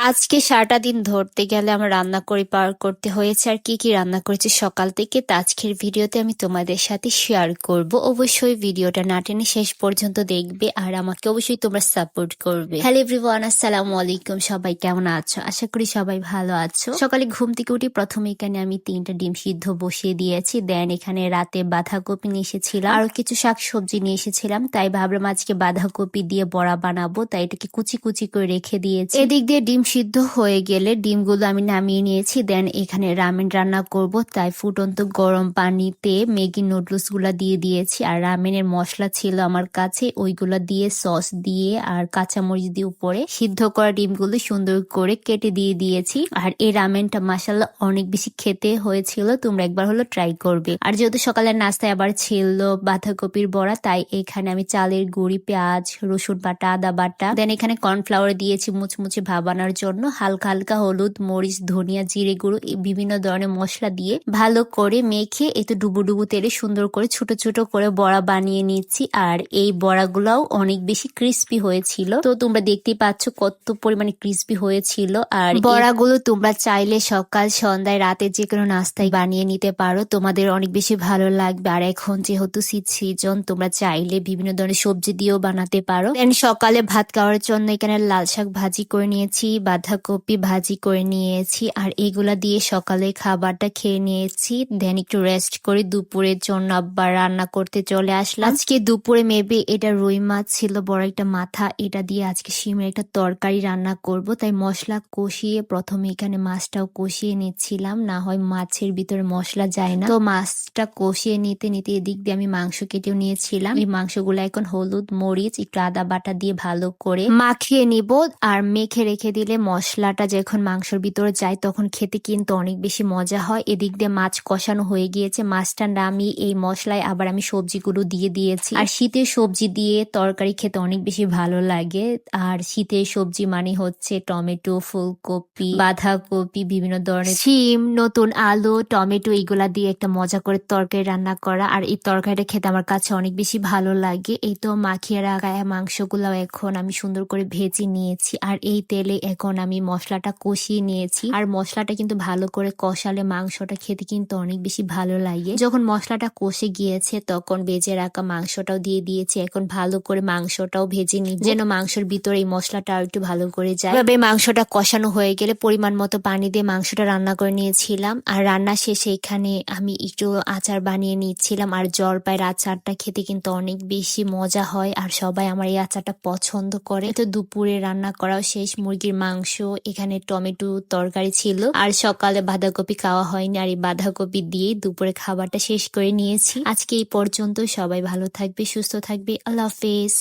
আজকে সারাটা দিন ধরতে গেলে আমার রান্না করে পার করতে হয়েছে। আর কি কি রান্না করেছি সকাল থেকে তা আজকের ভিডিওতে আমি তোমাদের সাথে শেয়ার করব। অবশ্যই ভিডিওটা না টেনে শেষ পর্যন্ত দেখবে আর আমাকে অবশ্যই তোমরা সাপোর্ট করবে। হ্যালো এভরিওয়ান, আসসালামু আলাইকুম। সবাই কেমন আছো? আশা করি সবাই ভালো আছো। সকালে ঘুম থেকে উঠে প্রথমে এখানে আমি 3টা ডিম সিদ্ধ বসিয়ে দিয়েছি। দেন এখানে রাতে বাঁধাকপি নিয়ে এসেছিলাম, আরো কিছু শাক সবজি নিয়ে এসেছিলাম, তাই ভাবলাম আজকে বাঁধাকপি দিয়ে বড়া বানাবো, তাই এটাকে কুচি কুচি করে রেখে দিয়েছি। এদিক দিয়ে ডিম সিদ্ধ হয়ে গেলে ডিমগুলো আমি নামিয়ে নিয়েছি। দেন এখানে রামেন রান্না করব, তাই ফুটন্ত গরম পানিতে ম্যাগি নুডলস গুলা দিয়ে দিয়েছি। আর রামেনের মশলা ছিল আমার কাছে, ওইগুলা দিয়ে সস দিয়ে আর কাঁচামরিচ দিয়ে উপরে সিদ্ধ করা ডিমগুলো সুন্দর করে কেটে দিয়ে দিয়েছি। আর এই রামেনটা মাশাআল্লাহ অনেক বেশি খেতে হয়েছিল, তোমরা একবার হলো ট্রাই করবে। আর যেহেতু সকালের নাস্তায় আবার ছিল বাঁধাকপির বড়া, তাই এখানে আমি চালের গুঁড়ি, পেঁয়াজ, রসুন বাটা, আদা বাটা, দেন এখানে কর্নফ্লাওয়ার দিয়েছি মুচমুচে ভাবানোর জন্য। হালকা হালকা হলুদ, মরিচ, ধনিয়া, জিরে গুঁড়ো, বিভিন্ন ধরনের মশলা দিয়ে ভালো করে মেখে এতে ডুবো ডুবো তেলে সুন্দর করে ছোট ছোট করে বড়া বানিয়ে নিচ্ছি। আর এই বড়াগুলাও অনেক বেশি ক্রিস্পি হয়েছিল, তো তোমরা দেখতেই পাচ্ছ কত পরিমাণে ক্রিস্পি হয়েছিল। আর বড়াগুলো তোমরা চাইলে সকাল, সন্ধ্যায়, রাতে যে কোনো নাস্তায় বানিয়ে নিতে পারো, তোমাদের অনেক বেশি ভালো লাগবে। আর এখন যেহেতু শীত সিজন, তোমরা চাইলে বিভিন্ন ধরনের সবজি দিয়েও বানাতে পারো। দেন সকালে ভাত খাওয়ার জন্য এখানে লাল শাক ভাজি করে নিয়েছি, বাঁধাকপি ভাজি করে নিয়েছি, আর এগুলা দিয়ে সকালে খাবারটা খেয়ে নিয়েছি। দেন একটু রেস্ট করে দুপুরের জন্য আবার রান্না করতে চলে আসলাম। আজকে দুপুরে মেবি এটা রুই মাছ ছিল, বড় একটা মাথা, এটা দিয়ে আজকে শিমের একটা তরকারি রান্না করব। তাই মশলা কষিয়ে প্রথমে এখানে মাছটাও কষিয়ে নিচ্ছিলাম, না হয় মাছের ভিতরে মশলা যায় না। তো মাছটা কষিয়ে নিতে নিতে এদিক দিয়ে আমি মাংস কেটেও নিয়েছিলাম। এই মাংসগুলো এখন হলুদ, মরিচ, একটু আদা বাটা দিয়ে ভালো করে মাখিয়ে নিব। আর মেখে রেখে দিলে মশলাটা যখন মাংসের ভিতরে যায় তখন খেতে কিন্তু অনেক বেশি মজা হয়। এদিক দিয়ে মাছ কষানো হয়ে গিয়েছে, মাছটা নামিয়ে এই মশলায় আবার আমি সবজিগুলো দিয়ে দিয়েছি। আর শীতের সবজি দিয়ে তরকারি খেতে অনেক বেশি ভালো লাগে। আর শীতের সবজি মানে হচ্ছে টমেটো, ফুলকপি, বাঁধাকপি, বিভিন্ন ধরনের শিম, নতুন আলু, টমেটো, এগুলা দিয়ে একটা মজা করে তরকারি রান্না করা। আর এই তরকারিটা খেতে আমার কাছে অনেক বেশি ভালো লাগে। এই তো মাখিয়ে রাখা মাংসগুলো এখন আমি সুন্দর করে ভেজে নিয়েছি। আর এই তেলে এখন আমি মশলাটা কষিয়ে নিয়েছি। আর মশলাটা কিন্তু ভালো করে কষালে মাংসটা খেতে কিন্তু অনেক বেশি ভালো লাগে। যখন মশলাটা কষে গিয়েছে তখন ভেজে রাখা মাংসটাও দিয়ে দিয়েছি। এখন ভালো করে মাংসটাও ভেজে নিব, যেন মাংসের ভিতরে এই মশলাটা আর একটু ভালো করে যায়। এভাবে মাংসটা কষানো হয়ে গেলে পরিমাণ মতো পানি দিয়ে মাংসটা রান্না করে নিয়েছিলাম। আর রান্না শেষে এখানে আমি একটু আচার বানিয়ে নিচ্ছিলাম। আর জলপাইয়ের আচারটা খেতে কিন্তু অনেক বেশি মজা হয়, আর সবাই আমার এই আচারটা পছন্দ করে। তো দুপুরে রান্না করাও শেষ, মুরগির মাংস, এখানে টমেটো তরকারি ছিল, আর সকালে বাঁধাকপি খাওয়া হয়নি, আর এই বাঁধাকপি দিয়ে দুপুরে খাবারটা শেষ করে নিয়েছি। আজকে এই পর্যন্ত, সবাই ভালো থাকবে, সুস্থ থাকবে, আল্লাহ হাফেজ।